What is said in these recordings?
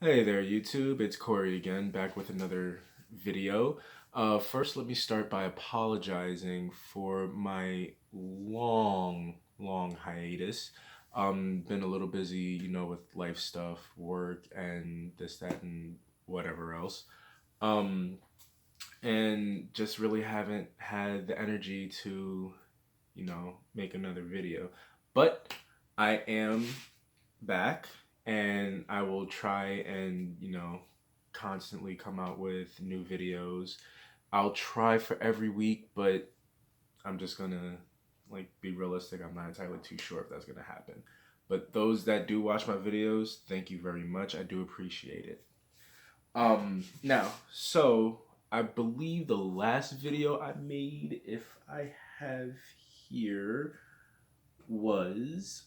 Hey there, YouTube. It's Corey again, back with another video. First, let me start by apologizing for my long hiatus. Been a little busy, with life stuff, work, and this, that, and whatever else. Um, and just really haven't had the energy to, make another video. But I am back and I will try and, constantly come out with new videos. I'll try for every week, but I'm just gonna be realistic. I'm not entirely too sure if that's gonna happen. But those that do watch my videos, thank you very much. I do appreciate it. Now, so I believe the last video I made, if I have here, was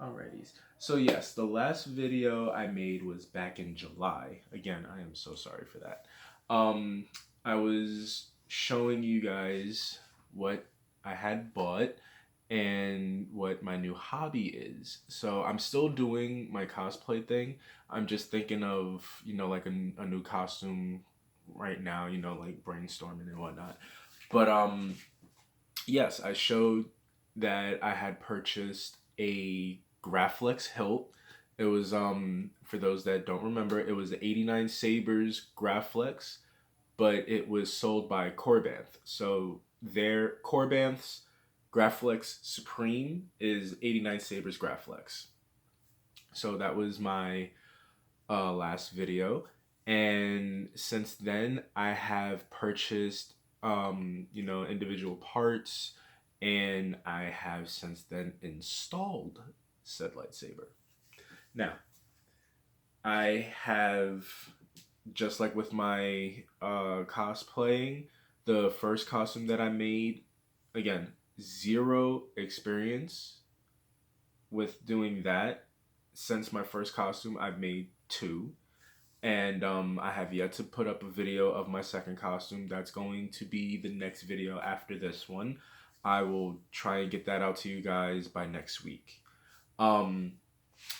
alrighties. So yes, the last video I made was back in July. Again, I am so sorry for that. I was showing you guys what I had bought and what my new hobby is. So I'm still doing my cosplay thing. I'm just thinking of, like a new costume right now, like brainstorming and whatnot. But yes, I showed that I had purchased a Graflex Hilt. It was for those that don't remember, it was the 89 Sabers Graflex, but it was sold by Corbanth. So their Corbanth's Graflex Supreme is 89 Sabers Graflex. So that was my last video. And since then, I have purchased, individual parts, and I have since then installed said lightsaber. Now, I have, just like with my cosplaying, the first costume that I made, again, zero experience with doing that. Since my first costume, I've made two. And I have yet to put up a video of my second costume. That's going to be the next video after this one. I will try and get that out to you guys by next week.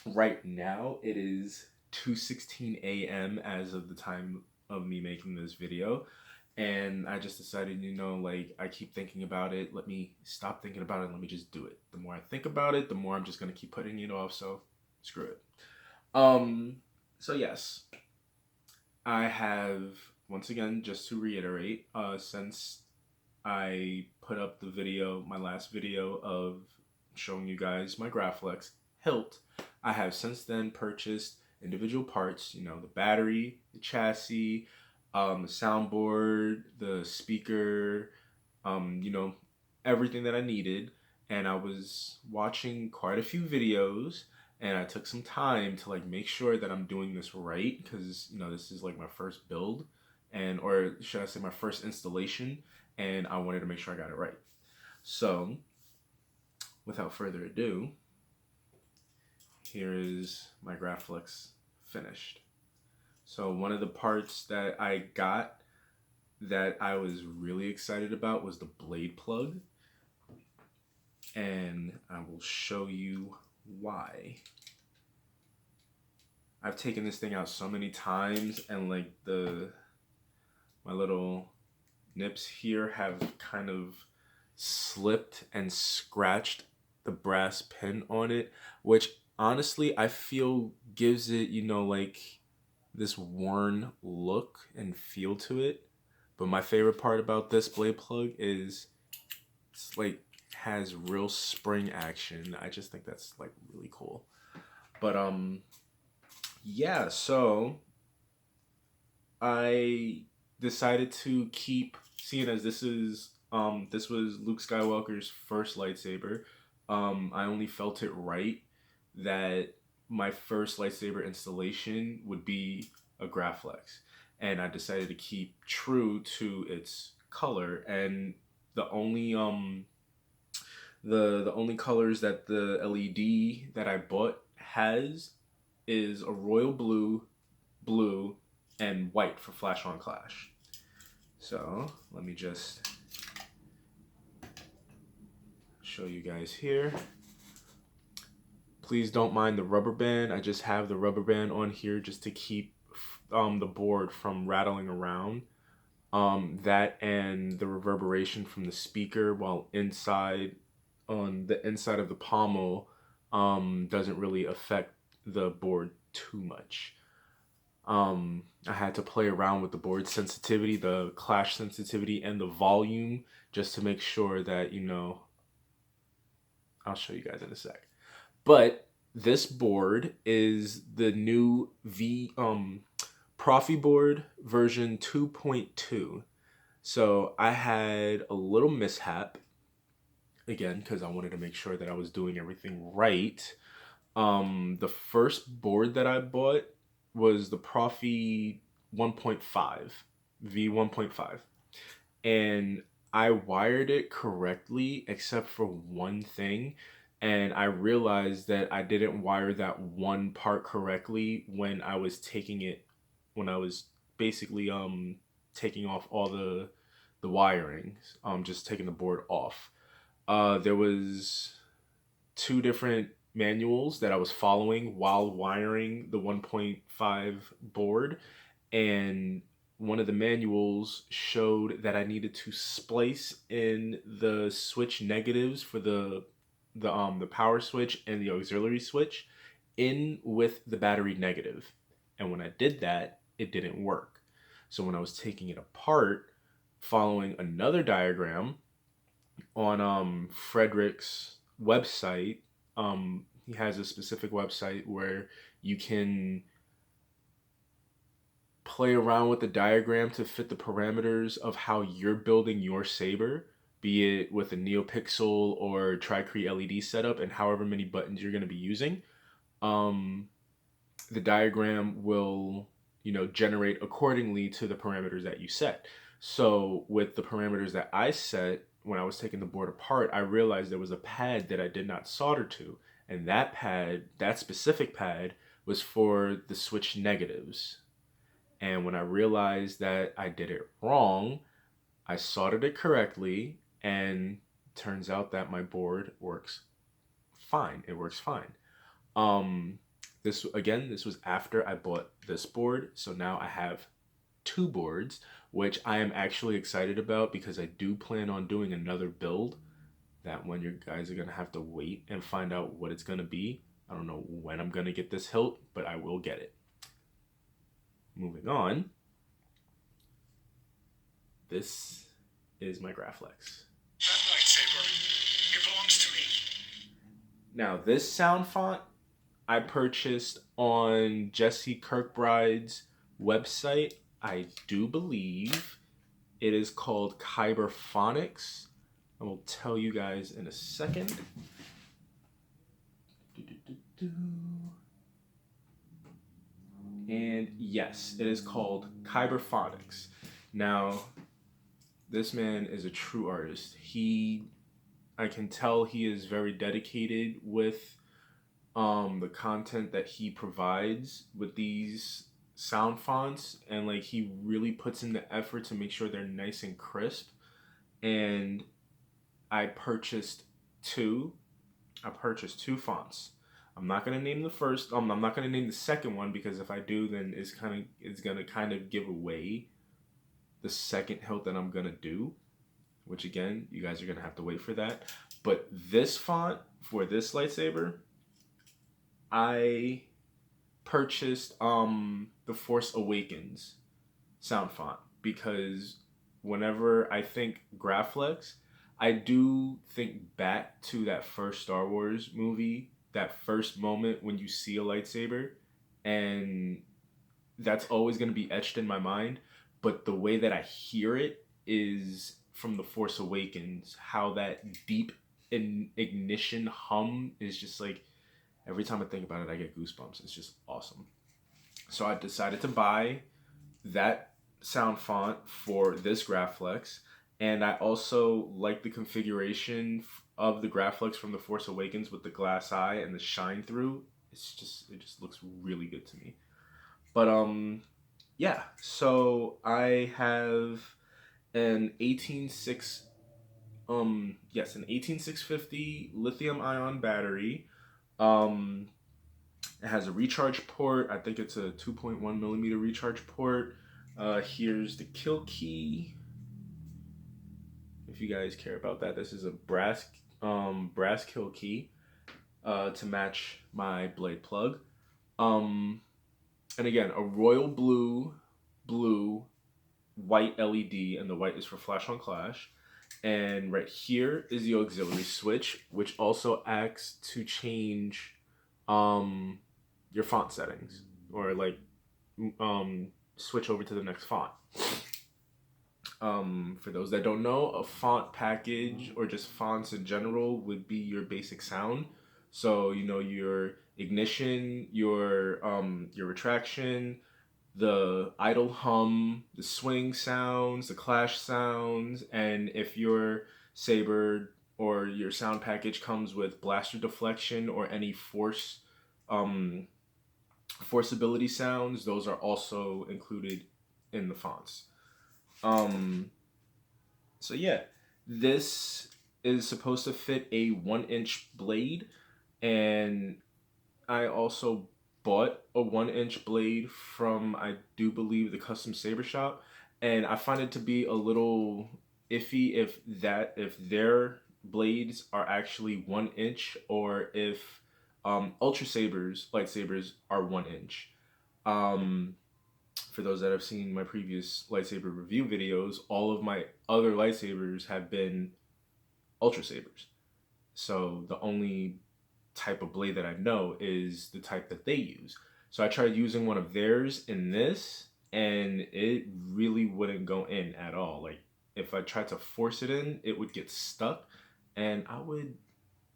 Right now it is 2:16 a.m. as of the time of me making this video. And I just decided, I keep thinking about it. Let me stop thinking about it. Let me just do it. The more I think about it, the more I'm just going to keep putting it off. So screw it. So yes, I have, once again, just to reiterate, since I put up the video, my last video of showing you guys my Graflex Hilt, I have since then purchased individual parts, the battery, the chassis, the soundboard, the speaker, everything that I needed. And I was watching quite a few videos, and I took some time to make sure that I'm doing this right, because this is like my first build, and or should I say my first installation, and I wanted to make sure I got it right. So without further ado, here is my Graflex finished. So one of the parts that I got that I was really excited about was the blade plug, and I will show you why. I've taken this thing out so many times, and my little nips here have kind of slipped and scratched the brass pin on it, which honestly I feel gives it, this worn look and feel to it. But my favorite part about this blade plug is it's has real spring action. I just think that's really cool. But yeah, so I decided to keep, seeing as this was Luke Skywalker's first lightsaber. I only felt it right that my first lightsaber installation would be a Graflex, and I decided to keep true to its color. And the only the only colors that the LED that I bought has is a royal blue, blue, and white for Flash on Clash. So let me just show you guys here. Please don't mind the rubber band. I just have the rubber band on here just to keep the board from rattling around. That and the reverberation from the speaker while inside on the inside of the pommel doesn't really affect the board too much. I had to play around with the board sensitivity, the clash sensitivity, and the volume just to make sure that, you know, I'll show you guys in a sec. But this board is the new Proffieboard version 2.2. So I had a little mishap, again, because I wanted to make sure that I was doing everything right. The first board that I bought was the Proffie 1.5, V1.5. And I wired it correctly except for one thing. And I realized that I didn't wire that one part correctly when I was basically taking off all the wiring, just taking the board off. There was two different manuals that I was following while wiring the 1.5 board, and one of the manuals showed that I needed to splice in the switch negatives for the power switch and the auxiliary switch in with the battery negative. And when I did that, it didn't work. So when I was taking it apart, following another diagram on Frederick's website, he has a specific website where you can play around with the diagram to fit the parameters of how you're building your saber, be it with a NeoPixel or Tri-Cree LED setup and however many buttons you're going to be using. The diagram will, you know, generate accordingly to the parameters that you set. So with the parameters that I set, when I was taking the board apart, I realized there was a pad that I did not solder to. And that pad, that specific pad, was for the switch negatives. And when I realized that I did it wrong, I soldered it correctly, and turns out that my board works fine. It works fine. This was after I bought this board, so now I have two boards, which I am actually excited about because I do plan on doing another build. That one you guys are gonna have to wait and find out what it's gonna be. I don't know when I'm gonna get this hilt, but I will get it. Moving on. This is my Graflex. That lightsaber, it belongs to me. Now, this sound font I purchased on Jesse Kirkbride's website. I do believe it is called Kyberphonics. I will tell you guys in a second. And yes, it is called Kyberphonics. Now, this man is a true artist. I can tell he is very dedicated with the content that he provides with these sound fonts, and like he really puts in the effort to make sure they're nice and crisp. And I purchased two fonts. I'm not gonna name the first. I'm not gonna name the second one because if I do, then it's gonna kind of give away the second hilt that I'm gonna do, which again, you guys are gonna have to wait for that. But this font for this lightsaber, I purchased the Force Awakens sound font because whenever I think Graflex, I do think back to that first Star Wars movie, that first moment when you see a lightsaber, and that's always going to be etched in my mind. But the way that I hear it is from The Force Awakens, how that deep ignition hum is just like, every time I think about it, I get goosebumps. It's just awesome. So I decided to buy that sound font for this Graflex. And I also like the configuration of the Graflex from The Force Awakens with the glass eye and the shine through. It just looks really good to me. But yeah, so I have an 18650 lithium ion battery It has a recharge port. I think it's a 2.1 millimeter recharge port. Here's the kill key. If you guys care about that, this is a brass kill key to match my blade plug. And again, a royal blue, white LED, and the white is for flash on clash. And right here is the auxiliary switch, which also acts to change your font settings, or like switch over to the next font. For those that don't know, a font package or just fonts in general would be your basic sound. So you know, your ignition, your retraction, the idle hum, the swing sounds, the clash sounds, and if your saber or your sound package comes with blaster deflection or any forceability sounds, those are also included in the fonts. So yeah, this is supposed to fit a 1-inch blade, and I also bought a 1-inch blade from, I do believe, the Custom Saber Shop, and I find it to be a little iffy if their blades are actually 1 inch, or if Ultra Sabers lightsabers are 1 inch. For those that have seen my previous lightsaber review videos, all of my other lightsabers have been Ultra Sabers. So the only type of blade that I know is the type that they use. So I tried using one of theirs in this, and it really wouldn't go in at all. Like, if I tried to force it in, it would get stuck, and I would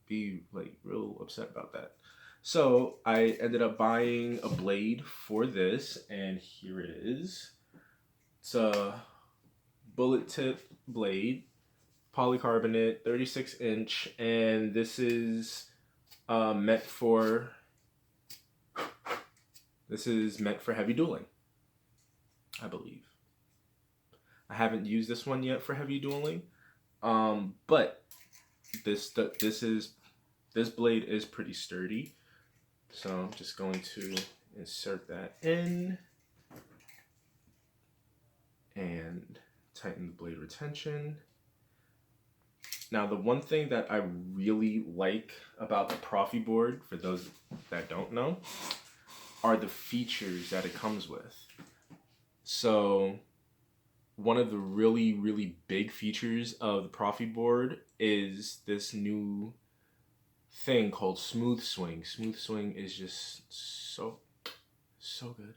be like real upset about that. So I ended up buying a blade for this, and here it is. It's a bullet tip blade, polycarbonate, 36-inch, and this is meant for heavy dueling, I believe. I haven't used this one yet for heavy dueling, but this blade is pretty sturdy. So I'm just going to insert that in and tighten the blade retention. Now, the one thing that I really like about the Proffieboard, for those that don't know, are the features that it comes with. So one of the really, really big features of the Proffieboard is this new thing called Smooth Swing. Smooth Swing is just so good.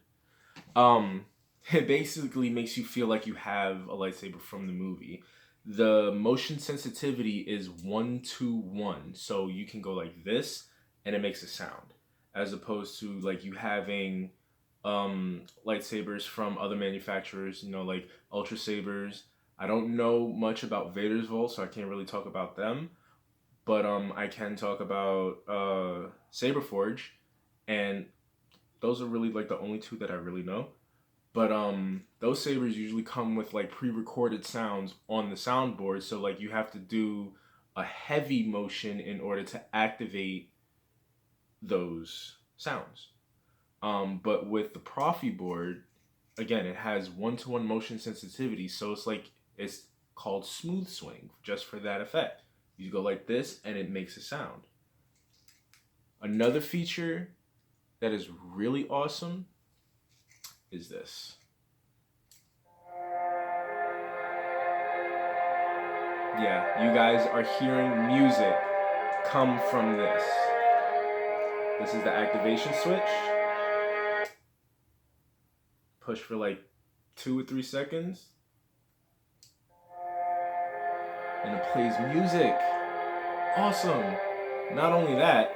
It basically makes you feel like you have a lightsaber from the movie. The motion sensitivity is 1-to-1, so you can go like this and it makes a sound, as opposed to like you having lightsabers from other manufacturers, you know, like Ultra Sabers. I don't know much about Vader's Vault, so I can't really talk about them, but I can talk about Saberforge, and those are really like the only two that I really know. But those sabers usually come with like pre-recorded sounds on the soundboard, so like you have to do a heavy motion in order to activate those sounds. But with the Proffieboard, again, it has 1-to-1 motion sensitivity, so it's called Smooth Swing just for that effect. You go like this and it makes a sound. Another feature that is really awesome is this. Yeah, you guys are hearing music come from this. This is the activation switch. Push for like 2 or 3 seconds. And it plays music. Awesome. Not only that,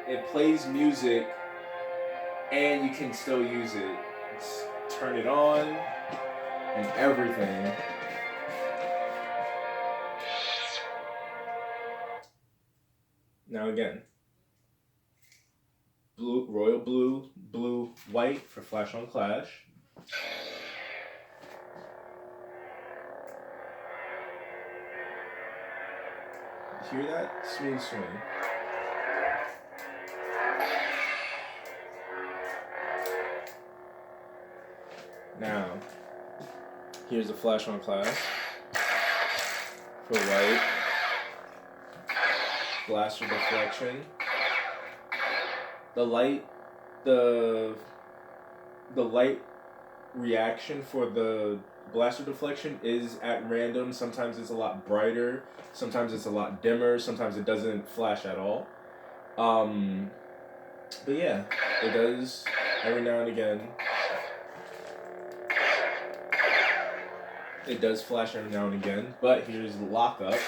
it plays music and you can still use it. Turn it on and everything. Now again, royal blue, white for flash on clash. Hear that? Smooth swing. Now, here's the flash on class for light, blaster deflection. The light reaction for the blaster deflection is at random. Sometimes it's a lot brighter, sometimes it's a lot dimmer, sometimes it doesn't flash at all. But yeah, it does every now and again. It does flash every now and again, but here's the lockup.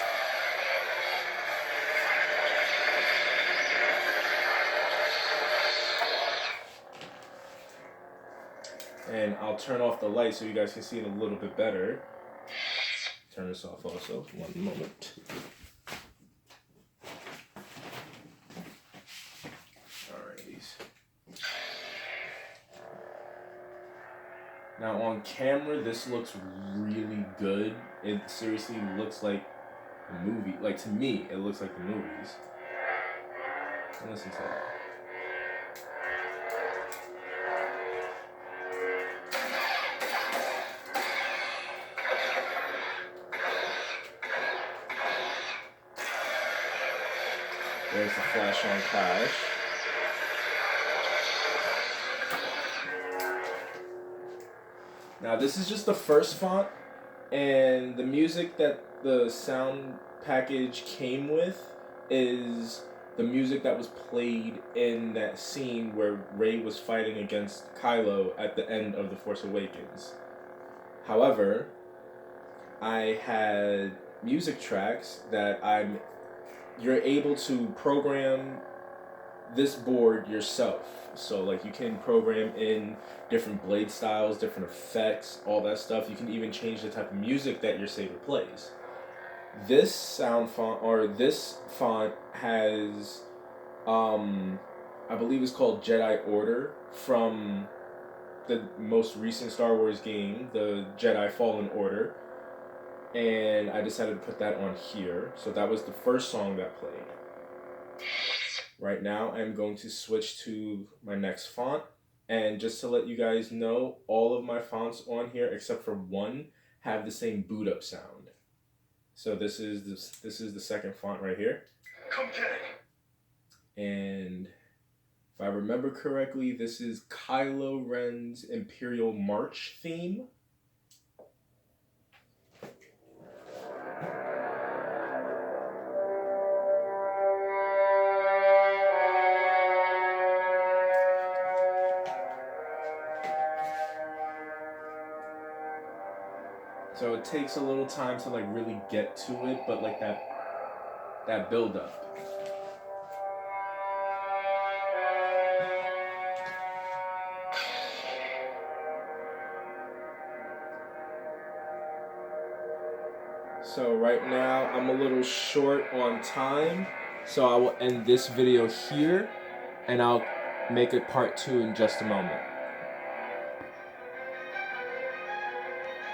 And I'll turn off the light so you guys can see it a little bit better. Turn this off also, one moment. Alrighties. Now on camera, this looks really good. It seriously looks like a movie. Like, to me, it looks like the movies. Listen to that. There's the flash on clash. Now this is just the first font, and the music that the sound package came with is the music that was played in that scene where Rey was fighting against Kylo at the end of The Force Awakens. However, I had music tracks that you're able to program this board yourself. So like you can program in different blade styles, different effects, all that stuff. You can even change the type of music that your saber plays. This sound font, or this font, has I believe it's called Jedi Order from the most recent Star Wars game, the Jedi Fallen Order. And I decided to put that on here. So that was the first song that played. Right now, I'm going to switch to my next font. And just to let you guys know, all of my fonts on here, except for one, have the same boot up sound. So this is the second font right here. Come get it. And if I remember correctly, this is Kylo Ren's Imperial March theme. So it takes a little time to like really get to it, but like that build up. So right now I'm a little short on time, so I will end this video here and I'll make it part 2 in just a moment.